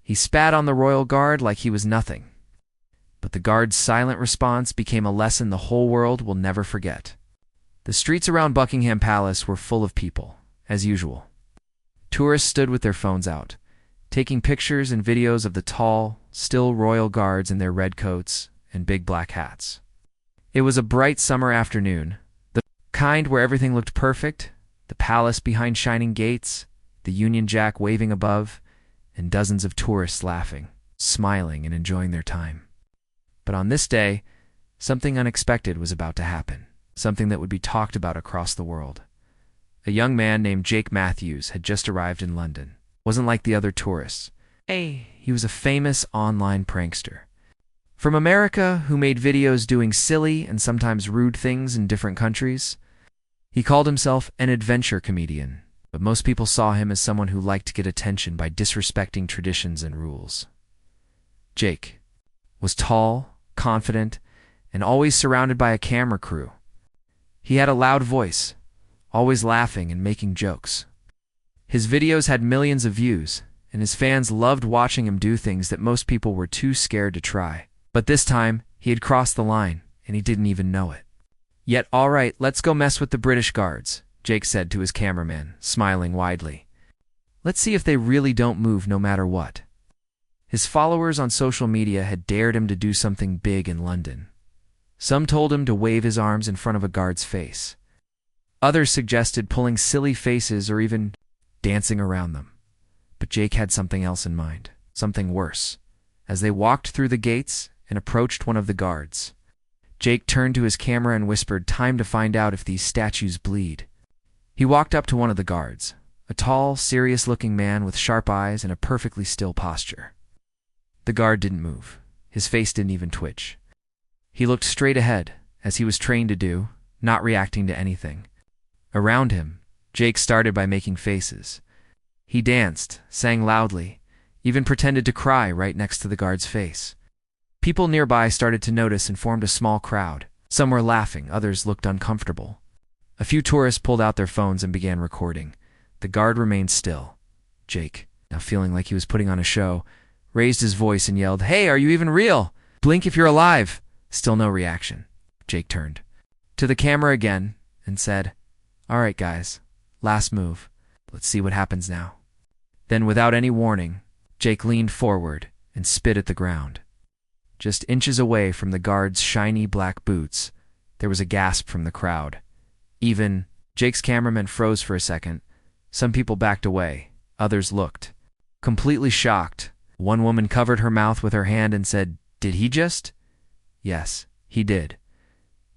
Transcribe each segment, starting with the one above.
He spat on the royal guard like he was nothing. But the guard's silent response became a lesson the whole world will never forget. The streets around Buckingham Palace were full of people, as usual. Tourists stood with their phones out, taking pictures and videos of the tall, still royal guards in their red coats and big black hats. It was a bright summer afternoon, the kind where everything looked perfect, the palace behind shining gates, the Union Jack waving above, and dozens of tourists laughing, smiling, and enjoying their time. But on this day, something unexpected was about to happen, something that would be talked about across the world. A young man named Jake Matthews had just arrived in London. Wasn't like the other tourists. He was a famous online prankster. From America, who made videos doing silly and sometimes rude things in different countries. He called himself an adventure comedian, but most people saw him as someone who liked to get attention by disrespecting traditions and rules. Jake was tall, confident, and always surrounded by a camera crew. He had a loud voice, always laughing and making jokes. His videos had millions of views, and his fans loved watching him do things that most people were too scared to try. But this time, he had crossed the line, and he didn't even know it. Yet, all right, let's go mess with the British guards, Jake said to his cameraman, smiling widely. Let's see if they really don't move no matter what. His followers on social media had dared him to do something big in London. Some told him to wave his arms in front of a guard's face. Others suggested pulling silly faces or even dancing around them. But Jake had something else in mind, something worse. As they walked through the gates and approached one of the guards, Jake turned to his camera and whispered, "Time to find out if these statues bleed." He walked up to one of the guards, a tall, serious-looking man with sharp eyes and a perfectly still posture. The guard didn't move. His face didn't even twitch. He looked straight ahead, as he was trained to do, not reacting to anything. Around him, Jake started by making faces. He danced, sang loudly, even pretended to cry right next to the guard's face. People nearby started to notice and formed a small crowd. Some were laughing, others looked uncomfortable. A few tourists pulled out their phones and began recording. The guard remained still. Jake, now feeling like he was putting on a show, raised his voice and yelled, "Hey, are you even real? Blink if you're alive!" Still no reaction. Jake turned to the camera again and said, "All right, guys, last move. Let's see what happens now." Then, without any warning, Jake leaned forward and spit at the ground. Just inches away from the guard's shiny black boots, there was a gasp from the crowd. Even Jake's cameraman froze for a second. Some people backed away. Others looked. Completely shocked, one woman covered her mouth with her hand and said, "Did he just?" "Yes, he did."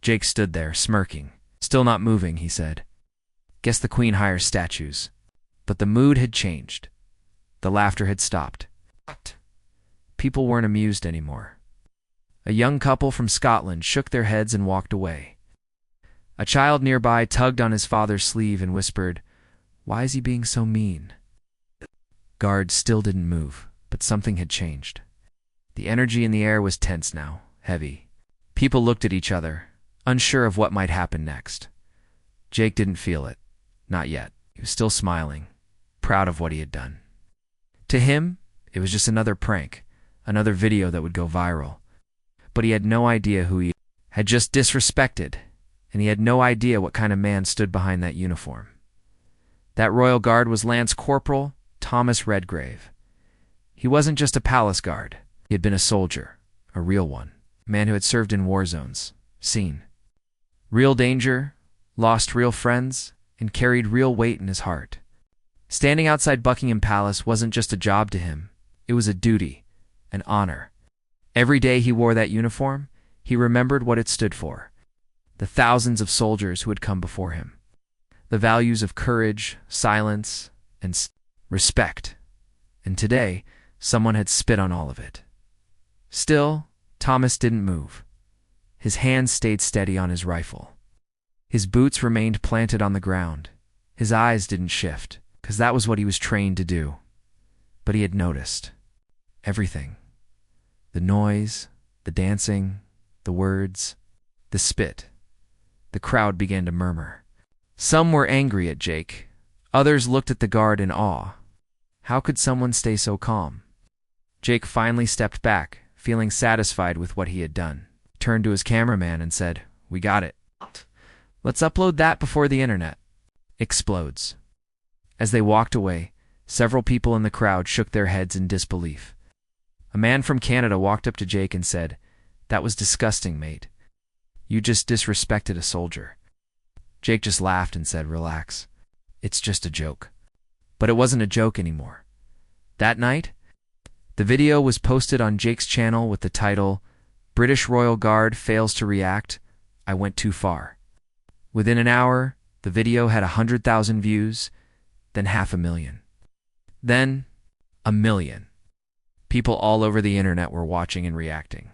Jake stood there, smirking. "Still not moving," he said. "Guess the Queen hires statues." But the mood had changed. The laughter had stopped. People weren't amused anymore. A young couple from Scotland shook their heads and walked away. A child nearby tugged on his father's sleeve and whispered, "Why is he being so mean?" Guards still didn't move, but something had changed. The energy in the air was tense now, heavy. People looked at each other, unsure of what might happen next. Jake didn't feel it. Not yet. He was still smiling, proud of what he had done. To him, it was just another prank, another video that would go viral. But he had no idea who he had just disrespected, and he had no idea what kind of man stood behind that uniform. That royal guard was Lance Corporal Thomas Redgrave. He wasn't just a palace guard. He had been a soldier, a real one, a man who had served in war zones, seen real danger, lost real friends, and carried real weight in his heart. Standing outside Buckingham Palace wasn't just a job to him. It was a duty, an honor. Every day he wore that uniform, he remembered what it stood for. The thousands of soldiers who had come before him. The values of courage, silence, and respect. And today, someone had spit on all of it. Still, Thomas didn't move. His hands stayed steady on his rifle. His boots remained planted on the ground. His eyes didn't shift, because that was what he was trained to do. But he had noticed everything. The noise, the dancing, the words, the spit. The crowd began to murmur. Some were angry at Jake. Others looked at the guard in awe. How could someone stay so calm? Jake finally stepped back, feeling satisfied with what he had done. Turned to his cameraman and said, "We got it. Let's upload that before the internet explodes." As they walked away, several people in the crowd shook their heads in disbelief. A man from Canada walked up to Jake and said, "That was disgusting, mate. You just disrespected a soldier." Jake just laughed and said, "Relax. It's just a joke." But it wasn't a joke anymore. That night, the video was posted on Jake's channel with the title, "British Royal Guard Fails to React. I Went Too Far." Within an hour, the video had 100,000 views, then 500,000. Then, 1,000,000. People all over the internet were watching and reacting.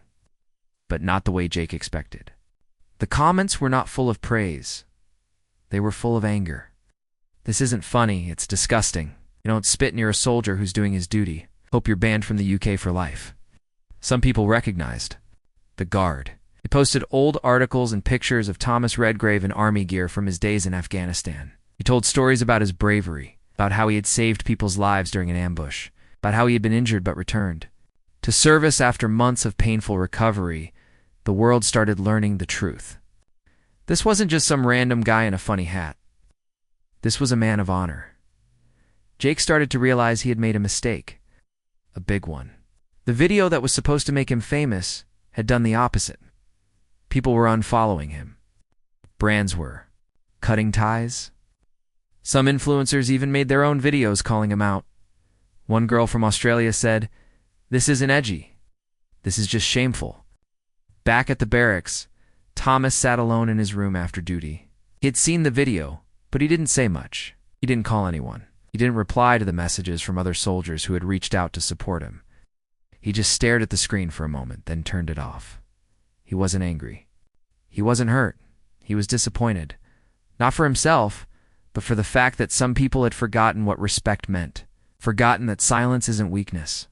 But not the way Jake expected. The comments were not full of praise. They were full of anger. "This isn't funny, it's disgusting. You don't spit near a soldier who's doing his duty. Hope you're banned from the UK for life." Some people recognized the Guard. They posted old articles and pictures of Thomas Redgrave in army gear from his days in Afghanistan. He told stories about his bravery, about how he had saved people's lives during an ambush, about how he had been injured but returned to service after months of painful recovery. The world started learning the truth. This wasn't just some random guy in a funny hat. This was a man of honor. Jake started to realize he had made a mistake. A big one. The video that was supposed to make him famous had done the opposite. People were unfollowing him. Brands were cutting ties. Some influencers even made their own videos calling him out. One girl from Australia said, "This isn't edgy. This is just shameful." Back at the barracks, Thomas sat alone in his room after duty. He had seen the video, but he didn't say much. He didn't call anyone. He didn't reply to the messages from other soldiers who had reached out to support him. He just stared at the screen for a moment, then turned it off. He wasn't angry. He wasn't hurt. He was disappointed. Not for himself, but for the fact that some people had forgotten what respect meant. Forgotten that silence isn't weakness.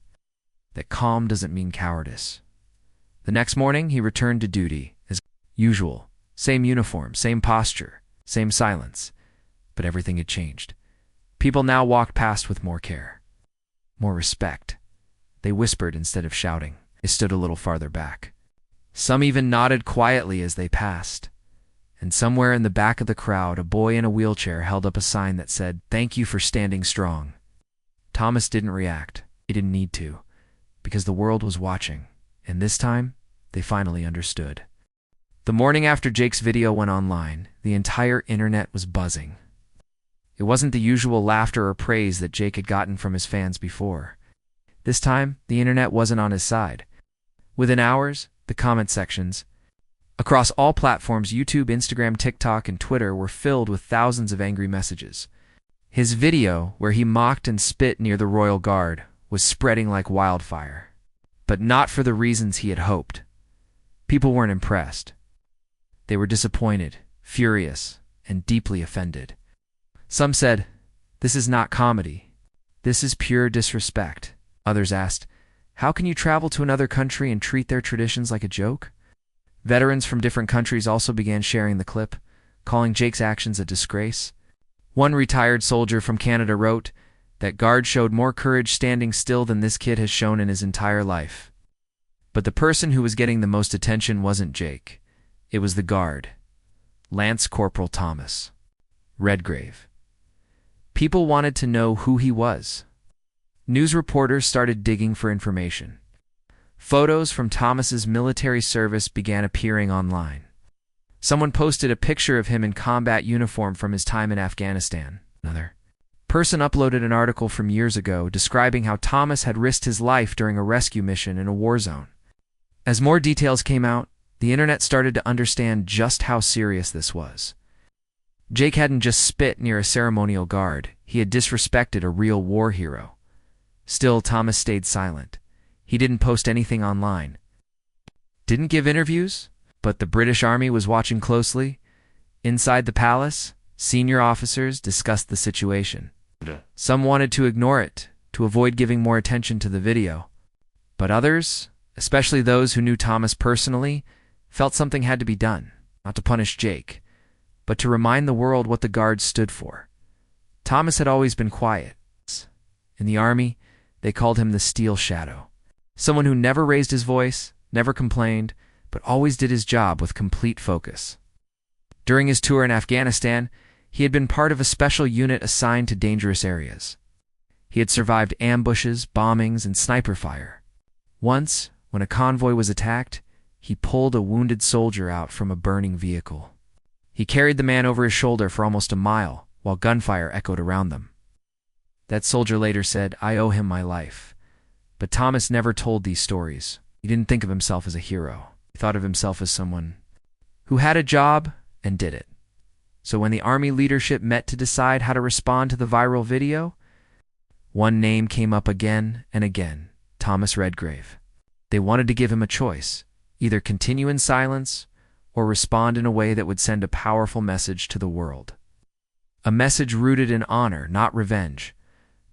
That calm doesn't mean cowardice. The next morning, he returned to duty, as usual. Same uniform, same posture, same silence. But everything had changed. People now walked past with more care. More respect. They whispered instead of shouting. They stood a little farther back. Some even nodded quietly as they passed. And somewhere in the back of the crowd, a boy in a wheelchair held up a sign that said, "Thank you for standing strong." Thomas didn't react. He didn't need to, because the world was watching. And this time, they finally understood. The morning after Jake's video went online, the entire internet was buzzing. It wasn't the usual laughter or praise that Jake had gotten from his fans before. This time, the internet wasn't on his side. Within hours, the comment sections across all platforms, YouTube, Instagram, TikTok, and Twitter, were filled with thousands of angry messages. His video, where he mocked and spit near the Royal Guard, was spreading like wildfire. But not for the reasons he had hoped. People weren't impressed. They were disappointed, furious, and deeply offended. Some said, "This is not comedy. This is pure disrespect." Others asked, "How can you travel to another country and treat their traditions like a joke?" Veterans from different countries also began sharing the clip, calling Jake's actions a disgrace. One retired soldier from Canada wrote, "That Guard showed more courage standing still than this kid has shown in his entire life." But the person who was getting the most attention wasn't Jake. It was the Guard. Lance Corporal Thomas Redgrave. People wanted to know who he was. News reporters started digging for information. Photos from Thomas's military service began appearing online. Someone posted a picture of him in combat uniform from his time in Afghanistan. Another person uploaded an article from years ago describing how Thomas had risked his life during a rescue mission in a war zone. As more details came out, the internet started to understand just how serious this was. Jake hadn't just spit near a ceremonial guard. He had disrespected a real war hero. Still, Thomas stayed silent. He didn't post anything online. Didn't give interviews, but the British Army was watching closely. Inside the palace, senior officers discussed the situation. Some wanted to ignore it, to avoid giving more attention to the video. But others, especially those who knew Thomas personally, felt something had to be done, not to punish Jake, but to remind the world what the Guard stood for. Thomas had always been quiet. In the Army, they called him the Steel Shadow. Someone who never raised his voice, never complained, but always did his job with complete focus. During his tour in Afghanistan, he had been part of a special unit assigned to dangerous areas. He had survived ambushes, bombings, and sniper fire. Once, when a convoy was attacked, he pulled a wounded soldier out from a burning vehicle. He carried the man over his shoulder for almost a mile, while gunfire echoed around them. That soldier later said, "I owe him my life." But Thomas never told these stories. He didn't think of himself as a hero. He thought of himself as someone who had a job and did it. So when the Army leadership met to decide how to respond to the viral video, one name came up again and again: Thomas Redgrave. They wanted to give him a choice: either continue in silence or respond in a way that would send a powerful message to the world. A message rooted in honor, not revenge.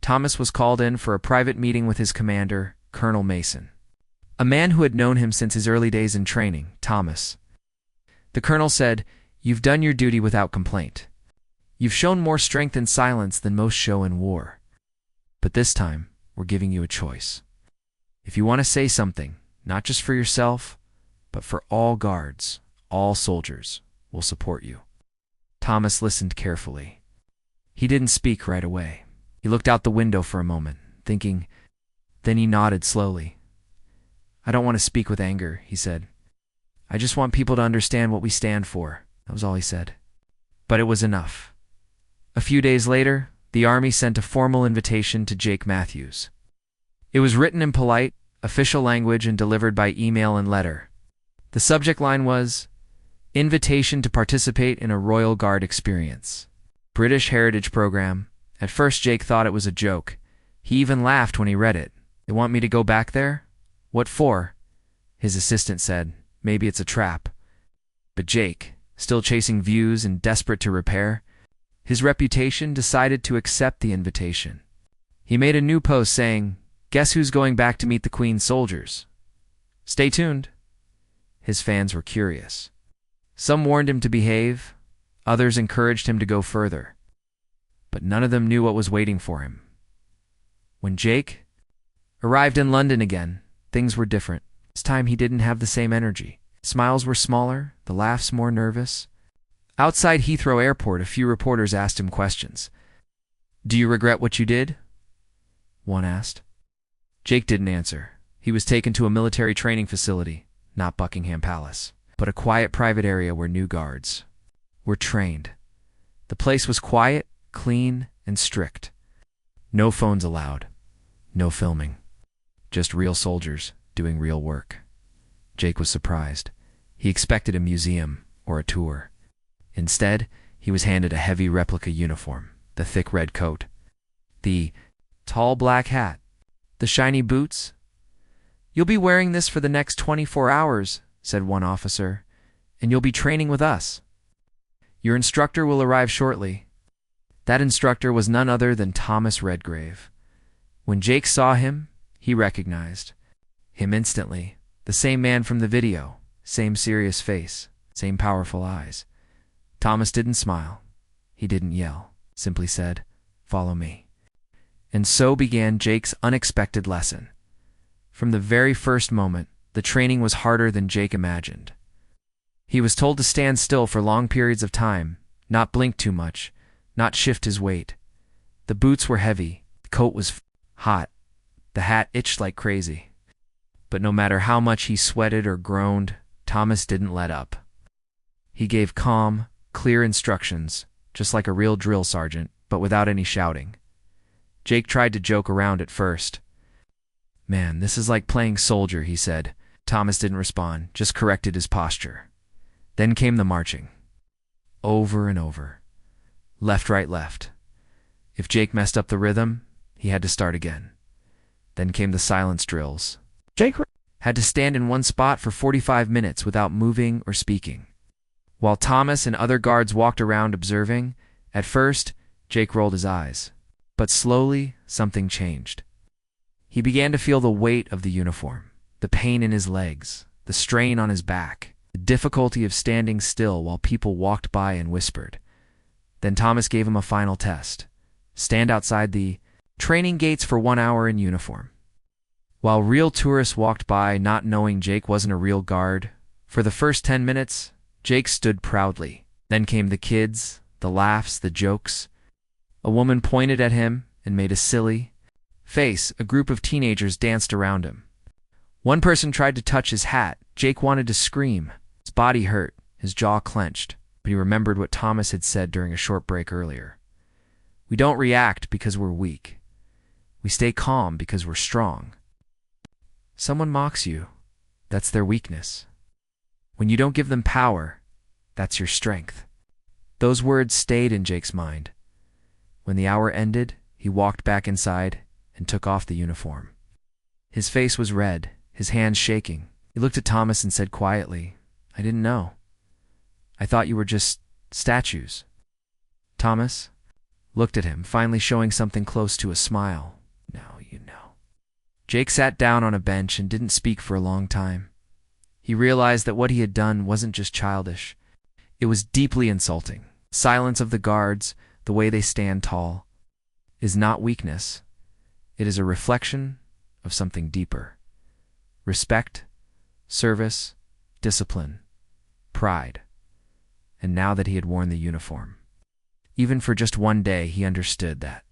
Thomas was called in for a private meeting with his commander, Colonel Mason, a man who had known him since his early days in training. Thomas. The colonel said, "You've done your duty without complaint. You've shown more strength in silence than most show in war. But this time, we're giving you a choice. If you want to say something, not just for yourself, but for all guards, all soldiers, we'll support you." Thomas listened carefully. He didn't speak right away. He looked out the window for a moment, thinking. Then he nodded slowly. "I don't want to speak with anger," he said. "I just want people to understand what we stand for." That was all he said. But it was enough. A few days later, the Army sent a formal invitation to Jake Matthews. It was written in polite, official language and delivered by email and letter. The subject line was, "Invitation to participate in a Royal Guard experience. British Heritage Program." At first Jake thought it was a joke. He even laughed when he read it. "They want me to go back there? What for?" His assistant said, "Maybe it's a trap." But Jake, still chasing views and desperate to repair his reputation, decided to accept the invitation. He made a new post saying, "Guess who's going back to meet the Queen's soldiers? Stay tuned." His fans were curious. Some warned him to behave, others encouraged him to go further. But none of them knew what was waiting for him. When Jake arrived in London again, things were different. This time he didn't have the same energy. Smiles were smaller, the laughs more nervous. Outside Heathrow Airport, a few reporters asked him questions. "Do you regret what you did?" one asked. Jake didn't answer. He was taken to a military training facility, not Buckingham Palace, but a quiet private area where new guards were trained. The place was quiet, clean, and strict. No phones allowed. No filming. Just real soldiers doing real work. Jake was surprised. He expected a museum or a tour. Instead, he was handed a heavy replica uniform, the thick red coat, the tall black hat, the shiny boots. "You'll be wearing this for the next 24 hours, said one officer, "and you'll be training with us. Your instructor will arrive shortly." That instructor was none other than Thomas Redgrave. When Jake saw him, he recognized him instantly. The same man from the video, same serious face, same powerful eyes. Thomas didn't smile. He didn't yell, simply said, "Follow me." And so began Jake's unexpected lesson. From the very first moment, the training was harder than Jake imagined. He was told to stand still for long periods of time, not blink too much, not shift his weight. The boots were heavy, the coat was hot, the hat itched like crazy. But no matter how much he sweated or groaned, Thomas didn't let up. He gave calm, clear instructions, just like a real drill sergeant, but without any shouting. Jake tried to joke around at first. "Man, this is like playing soldier," he said. Thomas didn't respond, just corrected his posture. Then came the marching. Over and over. Left, right, left. If Jake messed up the rhythm, he had to start again. Then came the silence drills. Jake had to stand in one spot for 45 minutes without moving or speaking. While Thomas and other guards walked around observing, at first, Jake rolled his eyes. But slowly, something changed. He began to feel the weight of the uniform, the pain in his legs, the strain on his back, the difficulty of standing still while people walked by and whispered. Then Thomas gave him a final test. Stand outside the training gates for 1 hour in uniform. While real tourists walked by, not knowing Jake wasn't a real guard, for the first 10 minutes, Jake stood proudly. Then came the kids, the laughs, the jokes. A woman pointed at him and made a silly face. A group of teenagers danced around him. One person tried to touch his hat. Jake wanted to scream. His body hurt, his jaw clenched, but he remembered what Thomas had said during a short break earlier. We don't react because we're weak. We stay calm because we're strong. Someone mocks you, that's their weakness. When you don't give them power, that's your strength. Those words stayed in Jake's mind. When the hour ended, he walked back inside and took off the uniform. His face was red, his hands shaking. He looked at Thomas and said quietly, "I didn't know. I thought you were just statues." Thomas looked at him, finally showing something close to a smile. "Now you know." Jake sat down on a bench and didn't speak for a long time. He realized that what he had done wasn't just childish. It was deeply insulting. Silence of the guards, the way they stand tall, is not weakness. It is a reflection of something deeper. Respect, service, discipline, pride. And now that he had worn the uniform, even for just one day, he understood that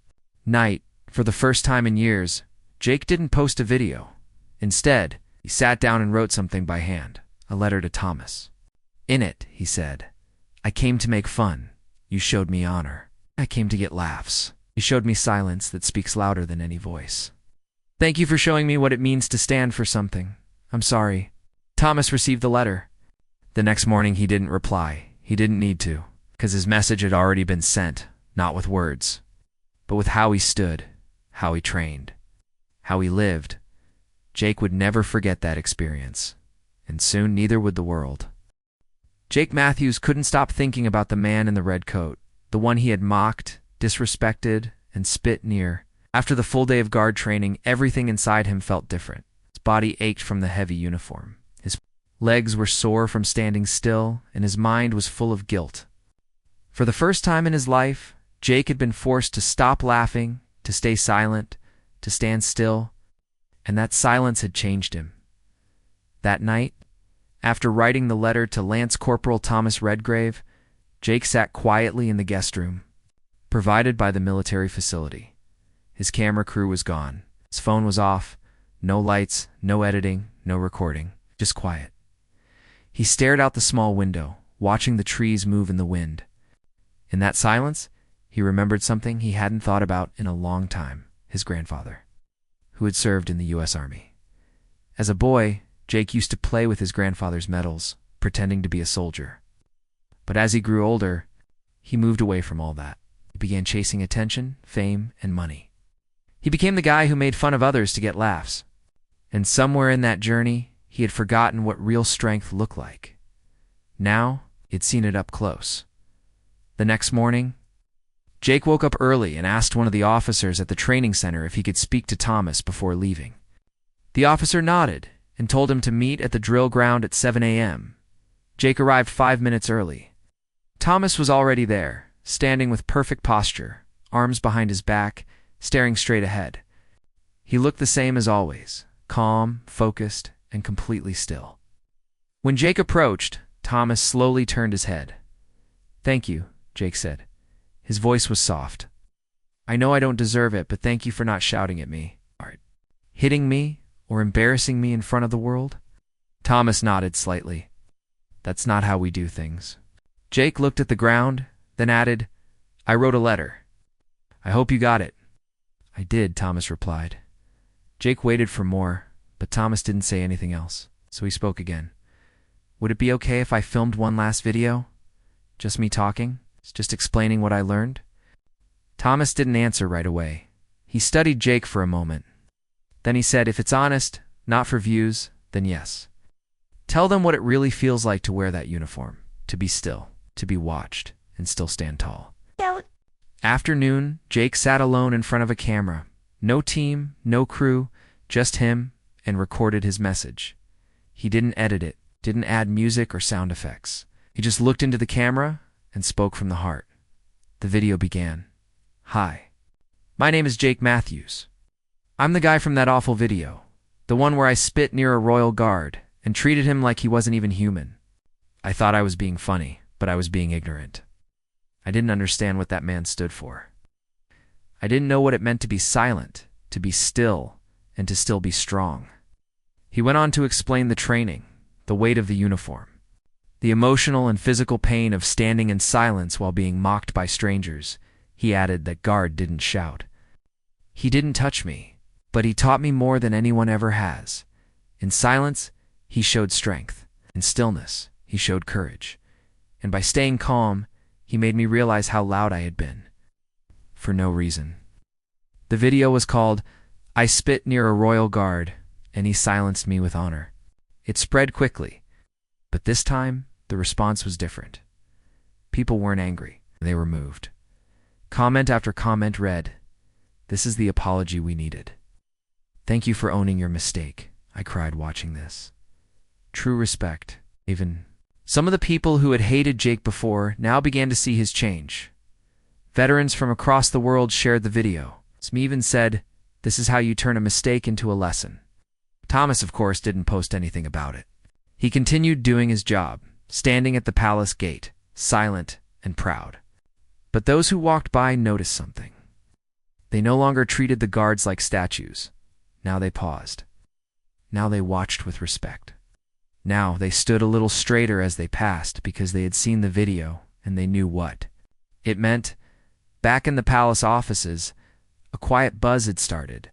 night, for the first time in years, Jake didn't post a video. Instead, he sat down and wrote something by hand, a letter to Thomas. In it, he said, "I came to make fun. You showed me honor. I came to get laughs. You showed me silence that speaks louder than any voice. Thank you for showing me what it means to stand for something. I'm sorry." Thomas received the letter. The next morning, he didn't reply. He didn't need to, because his message had already been sent, not with words, but with how he stood, how he trained, how he lived. Jake would never forget that experience, and soon neither would the world. Jake Matthews couldn't stop thinking about the man in the red coat, the one he had mocked, disrespected, and spit near. After the full day of guard training, everything inside him felt different. His body ached from the heavy uniform. His legs were sore from standing still, and his mind was full of guilt. For the first time in his life, Jake had been forced to stop laughing, to stay silent, to stand still, and that silence had changed him. That night, after writing the letter to Lance Corporal Thomas Redgrave, Jake sat quietly in the guest room, provided by the military facility. His camera crew was gone. His phone was off. No lights, no editing, no recording, just quiet. He stared out the small window, watching the trees move in the wind. In that silence, he remembered something he hadn't thought about in a long time: his grandfather, who had served in the U.S. Army. As a boy, Jake used to play with his grandfather's medals, pretending to be a soldier. But as he grew older, he moved away from all that. He began chasing attention, fame, and money. He became the guy who made fun of others to get laughs. And somewhere in that journey, he had forgotten what real strength looked like. Now, he'd seen it up close. The next morning, Jake woke up early and asked one of the officers at the training center if he could speak to Thomas before leaving. The officer nodded and told him to meet at the drill ground at 7 a.m. Jake arrived 5 minutes early. Thomas was already there, standing with perfect posture, arms behind his back, staring straight ahead. He looked the same as always, calm, focused, and completely still. When Jake approached, Thomas slowly turned his head. "Thank you," Jake said. His voice was soft. "I know I don't deserve it, but thank you for not shouting at me, hitting me, or embarrassing me in front of the world." Thomas nodded slightly. "That's not how we do things." Jake looked at the ground, then added, "I wrote a letter. I hope you got it." "I did," Thomas replied. Jake waited for more, but Thomas didn't say anything else, so he spoke again. "Would it be okay if I filmed one last video? Just me talking, just explaining what I learned?" Thomas didn't answer right away. He studied Jake for a moment. Then he said, "If it's honest, not for views, then yes. Tell them what it really feels like to wear that uniform, to be still, to be watched, and still stand tall." Afternoon, Jake sat alone in front of a camera. No team, no crew, just him, and recorded his message. He didn't edit it, didn't add music or sound effects. He just looked into the camera and spoke from the heart. The video began. "Hi. My name is Jake Matthews. I'm the guy from that awful video. The one where I spit near a royal guard and treated him like he wasn't even human. I thought I was being funny, but I was being ignorant. I didn't understand what that man stood for. I didn't know what it meant to be silent, to be still, and to still be strong. He went on to explain the training, the weight of the uniform, the emotional and physical pain of standing in silence while being mocked by strangers. He added that guard didn't shout. He didn't touch me, but he taught me more than anyone ever has. In silence, he showed strength. In stillness, he showed courage. And by staying calm, he made me realize how loud I had been. For no reason. The video was called, "I Spit Near a Royal Guard, and He Silenced Me with Honor." It spread quickly, but this time, the response was different. People weren't angry. They were moved. Comment after comment read, "This is the apology we needed. Thank you for owning your mistake," I cried watching this. True respect, even. Some of the people who had hated Jake before now began to see his change. Veterans from across the world shared the video. Some even said, "This is how you turn a mistake into a lesson." Thomas, of course, didn't post anything about it. He continued doing his job, standing at the palace gate, silent and proud. But those who walked by noticed something. They no longer treated the guards like statues. Now they paused. Now they watched with respect. Now they stood a little straighter as they passed because they had seen the video and they knew what it meant. Back in the palace offices, a quiet buzz had started.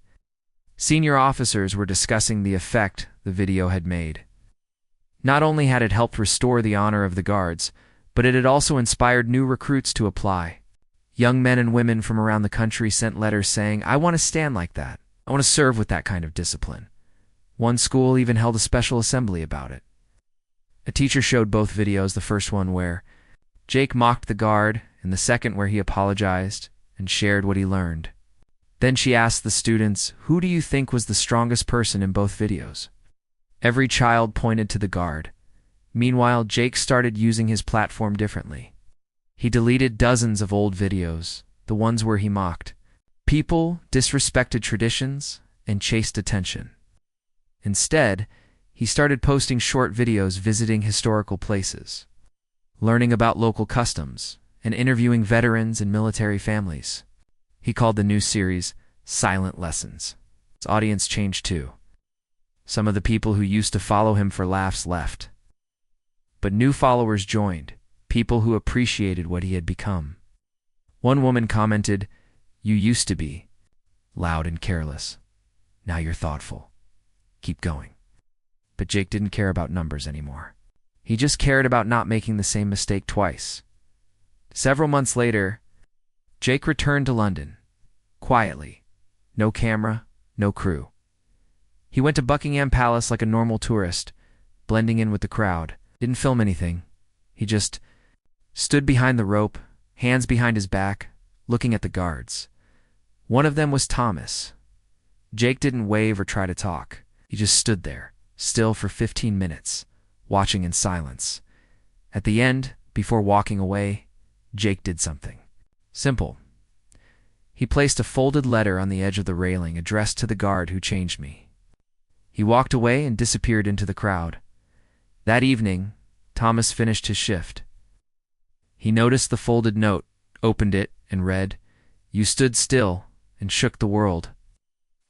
Senior officers were discussing the effect the video had made. Not only had it helped restore the honor of the guards, but it had also inspired new recruits to apply. Young men and women from around the country sent letters saying, "I want to stand like that. I want to serve with that kind of discipline." One school even held a special assembly about it. A teacher showed both videos, the first one where Jake mocked the guard, and the second where he apologized and shared what he learned. Then she asked the students, "Who do you think was the strongest person in both videos?" Every child pointed to the guard. Meanwhile, Jake started using his platform differently. He deleted dozens of old videos, the ones where he mocked people, disrespected traditions, and chased attention. Instead, he started posting short videos visiting historical places, learning about local customs, and interviewing veterans and military families. He called the new series Silent Lessons. His audience changed too. Some of the people who used to follow him for laughs left. But new followers joined, people who appreciated what he had become. One woman commented, "You used to be loud and careless. Now you're thoughtful. Keep going." But Jake didn't care about numbers anymore. He just cared about not making the same mistake twice. Several months later, Jake returned to London, quietly. No camera, no crew. He went to Buckingham Palace like a normal tourist, blending in with the crowd. Didn't film anything. He just stood behind the rope, hands behind his back, looking at the guards. One of them was Thomas. Jake didn't wave or try to talk. He just stood there, still for 15 minutes, watching in silence. At the end, before walking away, Jake did something simple. He placed a folded letter on the edge of the railing addressed to the guard who changed me. He walked away and disappeared into the crowd. That evening, Thomas finished his shift. He noticed the folded note, opened it, and read, "You stood still and shook the world.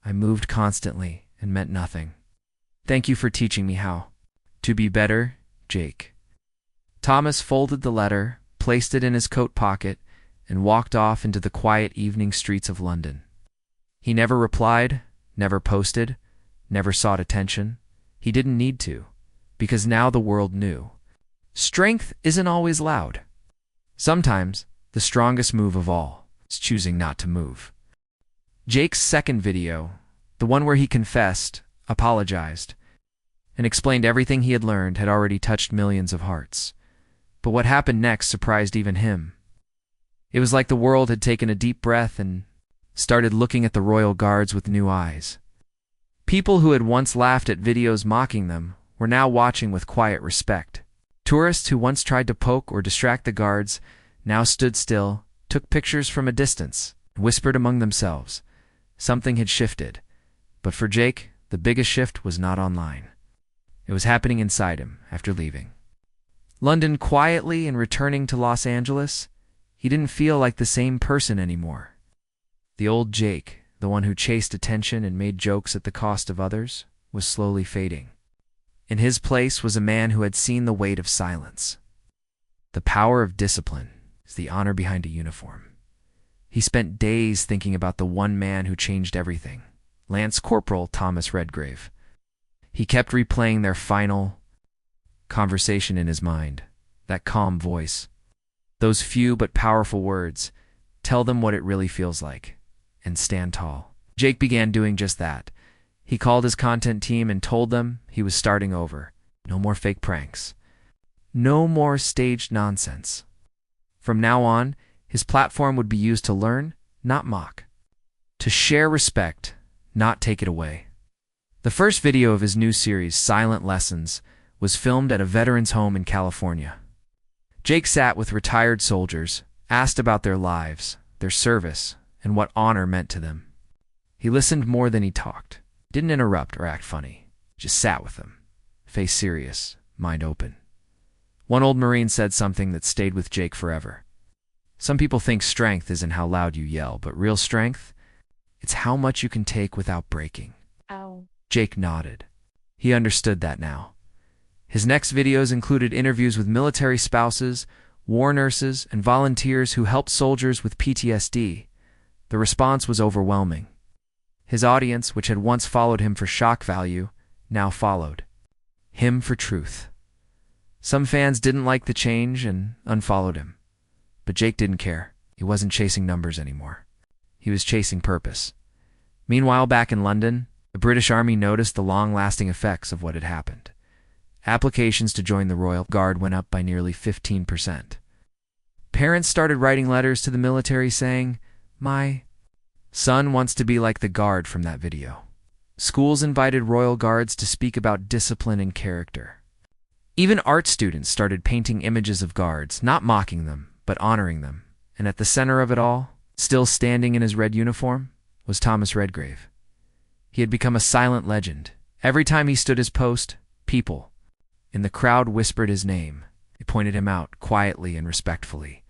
I moved constantly and meant nothing. Thank you for teaching me how to be better, Jake." Thomas folded the letter, placed it in his coat pocket, and walked off into the quiet evening streets of London. He never replied, never posted, never sought attention. He didn't need to, because now the world knew. Strength isn't always loud. Sometimes, the strongest move of all is choosing not to move. Jake's second video, the one where he confessed, apologized, and explained everything he had learned, had already touched millions of hearts. But what happened next surprised even him. It was like the world had taken a deep breath and started looking at the royal guards with new eyes. People who had once laughed at videos mocking them were now watching with quiet respect. Tourists who once tried to poke or distract the guards now stood still, took pictures from a distance, and whispered among themselves. Something had shifted. But for Jake, the biggest shift was not online. It was happening inside him after leaving London quietly and returning to Los Angeles. He didn't feel like the same person anymore. The old Jake, the one who chased attention and made jokes at the cost of others, was slowly fading. In his place was a man who had seen the weight of silence. The power of discipline is the honor behind a uniform. He spent days thinking about the one man who changed everything, Lance Corporal Thomas Redgrave. He kept replaying their final conversation in his mind, that calm voice, those few but powerful words, "Tell them what it really feels like, and stand tall." Jake began doing just that. He called his content team and told them he was starting over. No more fake pranks. No more staged nonsense. From now on, his platform would be used to learn, not mock. To share respect, not take it away. The first video of his new series, Silent Lessons, was filmed at a veterans' home in California. Jake sat with retired soldiers, asked about their lives, their service, and what honor meant to them. He listened more than he talked. Didn't interrupt or act funny. Just sat with them, face serious, mind open. One old Marine said something that stayed with Jake forever. Some people think strength is in how loud you yell, but real strength, it's how much you can take without breaking. Ow. Jake nodded. He understood that now. His next videos included interviews with military spouses, war nurses, and volunteers who helped soldiers with PTSD. The response was overwhelming. His audience, which had once followed him for shock value, now followed him for truth. Some fans didn't like the change and unfollowed him. But Jake didn't care. He wasn't chasing numbers anymore. He was chasing purpose. Meanwhile, back in London, the British Army noticed the long-lasting effects of what had happened. Applications to join the Royal Guard went up by nearly 15%. Parents started writing letters to the military saying, "My son wants to be like the guard from that video." Schools invited Royal Guards to speak about discipline and character. Even art students started painting images of guards, not mocking them, but honoring them. And at the center of it all, still standing in his red uniform, was Thomas Redgrave. He had become a silent legend. Every time he stood his post, people in the crowd whispered his name. They pointed him out quietly and respectfully.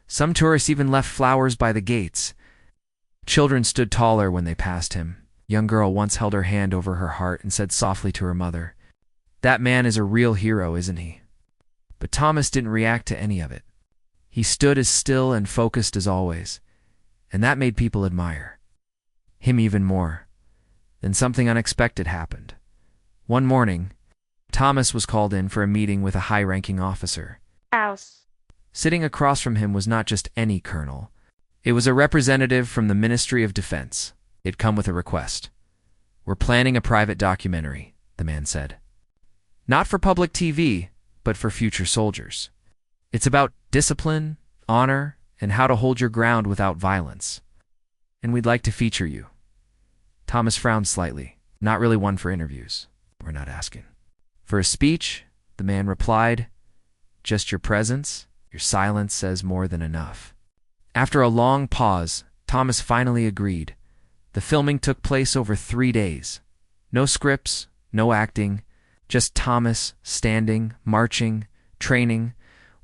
Some tourists even left flowers by the gates. Children stood taller when they passed him. A young girl once held her hand over her heart and said softly to her mother, "That man is a real hero, isn't he?" But Thomas didn't react to any of it. He stood as still and focused as always, and that made people admire him even more. Then something unexpected happened. One morning, Thomas was called in for a meeting with a high-ranking officer. House. Sitting across from him was not just any colonel. It was a representative from the Ministry of Defense. It had come with a request. "We're planning a private documentary," the man said. "Not for public TV, but for future soldiers. It's about discipline, honor, and how to hold your ground without violence. And we'd like to feature you." Thomas frowned slightly. "Not really one for interviews. We're not asking." For a speech, the man replied, "Just your presence, your silence says more than enough." After a long pause, Thomas finally agreed. The filming took place over 3 days. No scripts, no acting, just Thomas standing, marching, training,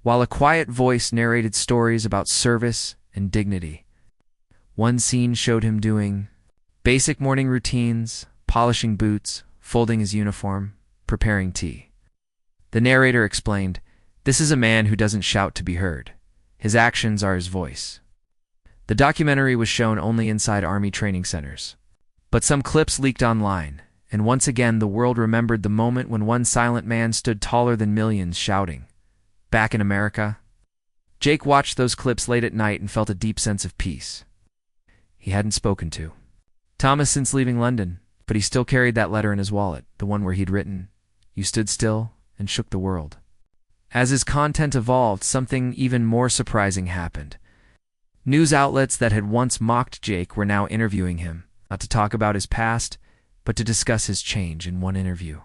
while a quiet voice narrated stories about service and dignity. One scene showed him doing basic morning routines, polishing boots, folding his uniform, preparing tea. The narrator explained, "This is a man who doesn't shout to be heard. His actions are his voice." The documentary was shown only inside Army training centers. But some clips leaked online, and once again the world remembered the moment when one silent man stood taller than millions, shouting. Back in America, Jake watched those clips late at night and felt a deep sense of peace. He hadn't spoken to Thomas since leaving London, but he still carried that letter in his wallet, the one where he'd written, "You stood still and shook the world." As his content evolved, something even more surprising happened. News outlets that had once mocked Jake were now interviewing him, not to talk about his past, but to discuss his change. In one interview,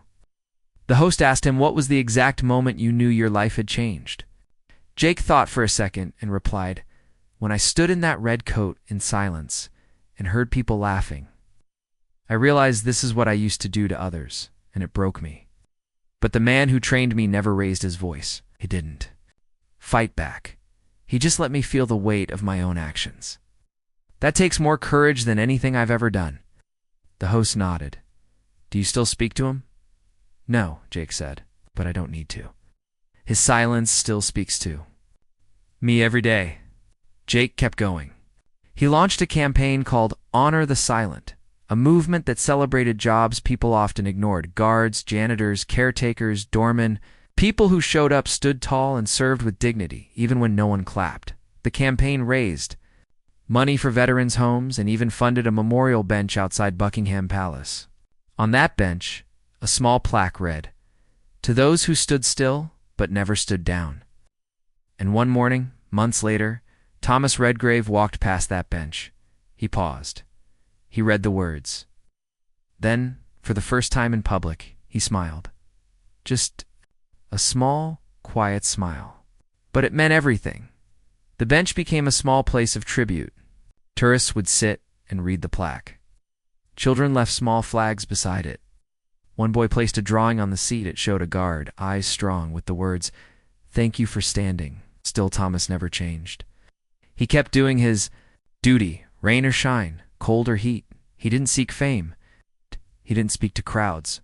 the host asked him, "What was the exact moment you knew your life had changed?" Jake thought for a second and replied, "When I stood in that red coat in silence and heard people laughing. I realized this is what I used to do to others, and it broke me. But the man who trained me never raised his voice. He didn't fight back. He just let me feel the weight of my own actions. That takes more courage than anything I've ever done. The host nodded. Do you still speak to him? No, Jake said, but I don't need to. His silence still speaks to me every day. Jake kept going. He launched a campaign called Honor the Silent, a movement that celebrated jobs people often ignored: guards, janitors, caretakers, doormen. People who showed up, stood tall, and served with dignity, even when no one clapped. The campaign raised money for veterans' homes and even funded a memorial bench outside Buckingham Palace. On that bench, a small plaque read, "To those who stood still but never stood down." And one morning, months later, Thomas Redgrave walked past that bench. He paused. He read the words. Then, for the first time in public, he smiled. Just a small, quiet smile. But it meant everything. The bench became a small place of tribute. Tourists would sit and read the plaque. Children left small flags beside it. One boy placed a drawing on the seat. It showed a guard, eyes strong, with the words, "Thank you for standing." Still, Thomas never changed. He kept doing his duty, rain or shine, cold or heat. He didn't seek fame. He didn't speak to crowds.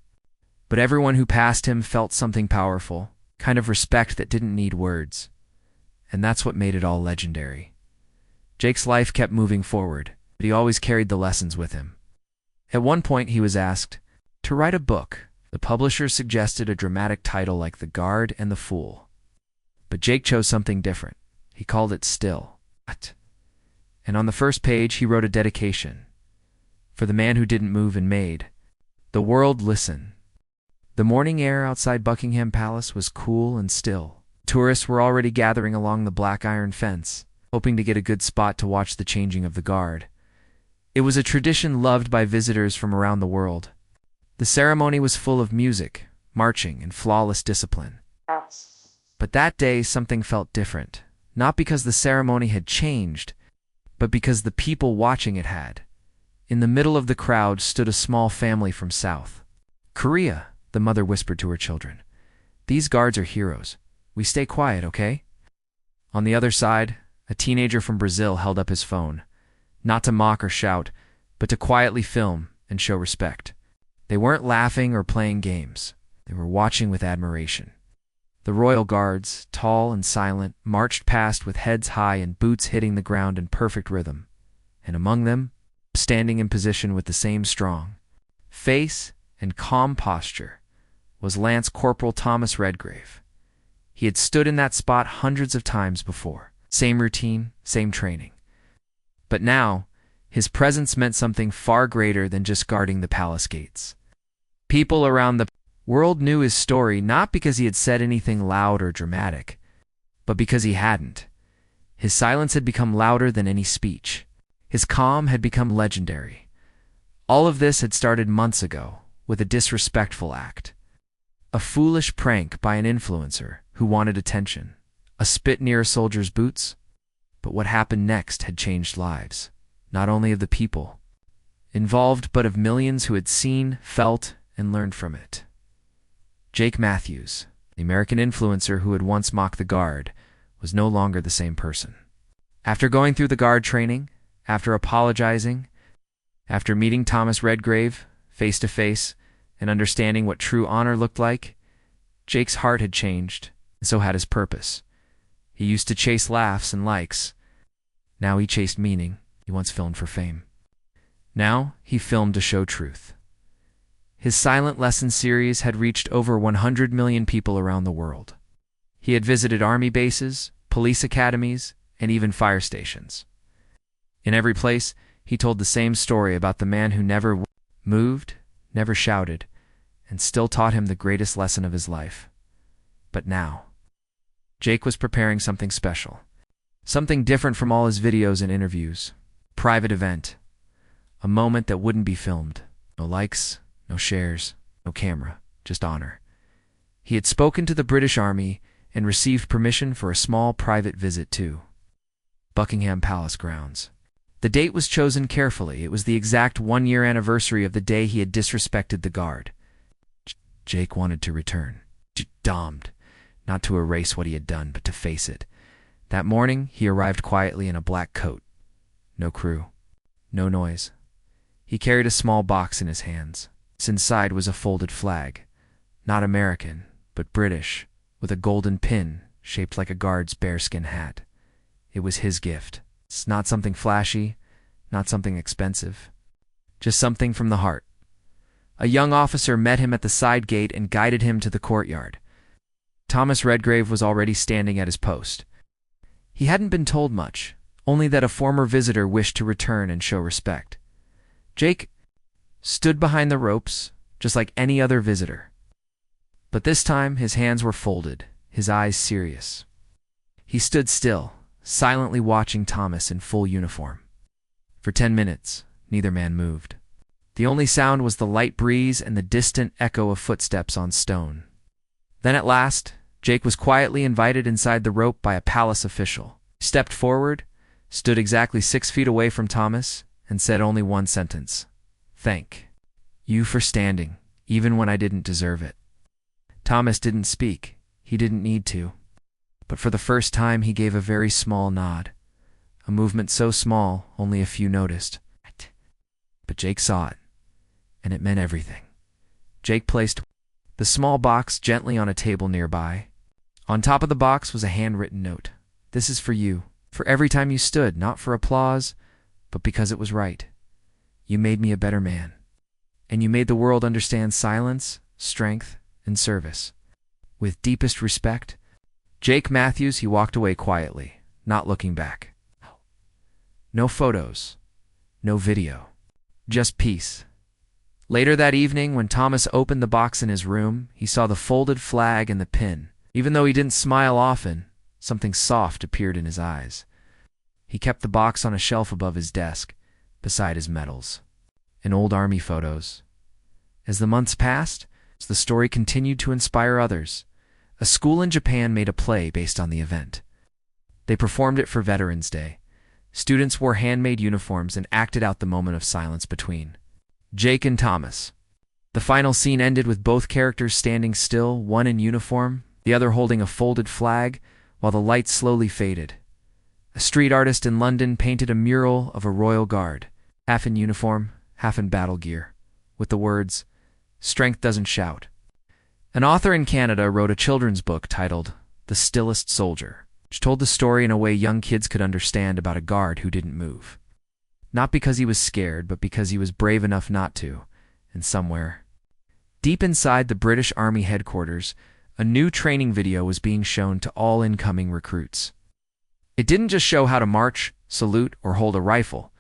But everyone who passed him felt something powerful, kind of respect that didn't need words. And that's what made it all legendary. Jake's life kept moving forward, but he always carried the lessons with him. At one point, he was asked to write a book. The publisher suggested a dramatic title like The Guard and the Fool. But Jake chose something different. He called it Still. And on the first page, he wrote a dedication. For the man who didn't move and made the world listen. The morning air outside Buckingham Palace was cool and still. Tourists were already gathering along the black iron fence, hoping to get a good spot to watch the changing of the guard. It was a tradition loved by visitors from around the world. The ceremony was full of music, marching, and flawless discipline. But that day, something felt different. Not because the ceremony had changed, but because the people watching it had. In the middle of the crowd stood a small family from South Korea. The mother whispered to her children, "These guards are heroes. We stay quiet, okay?" On the other side, a teenager from Brazil held up his phone, not to mock or shout, but to quietly film and show respect. They weren't laughing or playing games. They were watching with admiration. The royal guards, tall and silent, marched past with heads high and boots hitting the ground in perfect rhythm. And among them, standing in position with the same strong face and calm posture, was Lance Corporal Thomas Redgrave. He had stood in that spot hundreds of times before. Same routine, same training. But now, his presence meant something far greater than just guarding the palace gates. People around the world knew his story not because he had said anything loud or dramatic, but because he hadn't. His silence had become louder than any speech. His calm had become legendary. All of this had started months ago with a disrespectful act. A foolish prank by an influencer who wanted attention. A spit near a soldier's boots. But what happened next had changed lives, not only of the people involved, but of millions who had seen, felt, and learned from it. Jake Matthews, the American influencer who had once mocked the guard, was no longer the same person. After going through the guard training, after apologizing, after meeting Thomas Redgrave face to face and understanding what true honor looked like, Jake's heart had changed, and so had his purpose. He used to chase laughs and likes. Now he chased meaning. He once filmed for fame. Now he filmed to show truth. His Silent Lesson series had reached over 100 million people around the world. He had visited army bases, police academies, and even fire stations. In every place, he told the same story about the man who never moved, never shouted, and still taught him the greatest lesson of his life. But now, Jake was preparing something special. Something different from all his videos and interviews. Private event. A moment that wouldn't be filmed. No likes, no shares, no camera, just honor. He had spoken to the British Army and received permission for a small private visit to Buckingham Palace grounds. The date was chosen carefully. It was the exact 1-year anniversary of the day he had disrespected the guard. Jake wanted to return. Damned. Not to erase what he had done, but to face it. That morning, he arrived quietly in a black coat. No crew. No noise. He carried a small box in his hands. Inside was a folded flag. Not American, but British, with a golden pin shaped like a guard's bearskin hat. It was his gift. It's not something flashy, not something expensive. Just something from the heart. A young officer met him at the side gate and guided him to the courtyard. Thomas Redgrave was already standing at his post. He hadn't been told much, only that a former visitor wished to return and show respect. Jake stood behind the ropes, just like any other visitor. But this time his hands were folded, his eyes serious. He stood still, silently watching Thomas in full uniform. For 10 minutes, neither man moved. The only sound was the light breeze and the distant echo of footsteps on stone. Then at last, Jake was quietly invited inside the rope by a palace official. He stepped forward, stood exactly 6 feet away from Thomas, and said only one sentence. "Thank you for standing, even when I didn't deserve it." Thomas didn't speak. He didn't need to. But for the first time he gave a very small nod. A movement so small, only a few noticed. But Jake saw it, and it meant everything. Jake placed the small box gently on a table nearby. On top of the box was a handwritten note. "This is for you, for every time you stood, not for applause, but because it was right. You made me a better man, and you made the world understand silence, strength, and service. With deepest respect, Jake Matthews." He walked away quietly, not looking back. No photos, no video, just peace. Later that evening, when Thomas opened the box in his room, he saw the folded flag and the pin. Even though he didn't smile often, something soft appeared in his eyes. He kept the box on a shelf above his desk, beside his medals and old army photos. As the months passed, the story continued to inspire others. A school in Japan made a play based on the event. They performed it for Veterans Day. Students wore handmade uniforms and acted out the moment of silence between Jake and Thomas. The final scene ended with both characters standing still, one in uniform, the other holding a folded flag, while the lights slowly faded. A street artist in London painted a mural of a royal guard, half in uniform, half in battle gear, with the words, "Strength doesn't shout." An author in Canada wrote a children's book titled The Stillest Soldier, which told the story in a way young kids could understand about a guard who didn't move. Not because he was scared, but because he was brave enough not to, and somewhere, deep inside the British Army headquarters, a new training video was being shown to all incoming recruits. It didn't just show how to march, salute, or hold a rifle.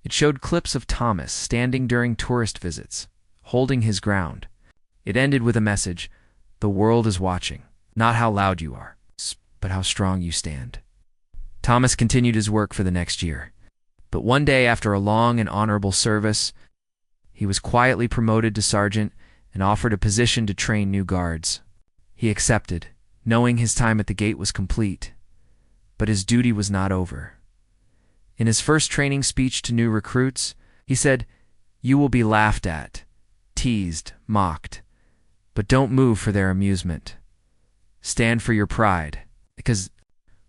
It showed clips of Thomas standing during tourist visits, holding his ground. It ended with a message: "The world is watching, not how loud you are, but how strong you stand." Thomas continued his work for the next year. But one day, after a long and honorable service, he was quietly promoted to sergeant and offered a position to train new guards. He accepted, knowing his time at the gate was complete. But his duty was not over. In his first training speech to new recruits, he said, "You will be laughed at, teased, mocked, but don't move for their amusement. Stand for your pride, because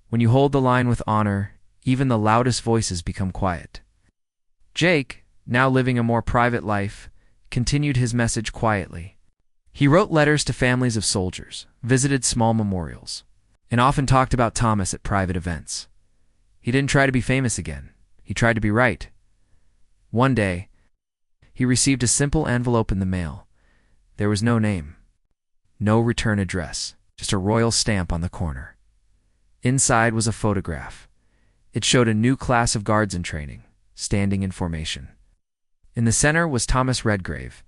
when you hold the line with honor, even the loudest voices become quiet." Jake, now living a more private life, continued his message quietly. He wrote letters to families of soldiers, visited small memorials, and often talked about Thomas at private events. He didn't try to be famous again. He tried to be right. One day, he received a simple envelope in the mail. There was no name, no return address, just a royal stamp on the corner. Inside was a photograph. It showed a new class of guards in training, standing in formation. In the center was Thomas Redgrave,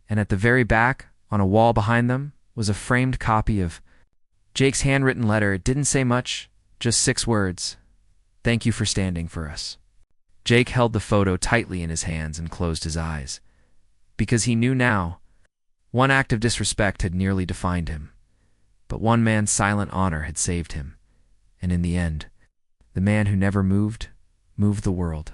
and at the very back, on a wall behind them, was a framed copy of Jake's handwritten letter. It didn't say much, just 6 words. "Thank you for standing for us." Jake held the photo tightly in his hands and closed his eyes, because he knew now, one act of disrespect had nearly defined him, but one man's silent honor had saved him, and in the end, the man who never moved, moved the world.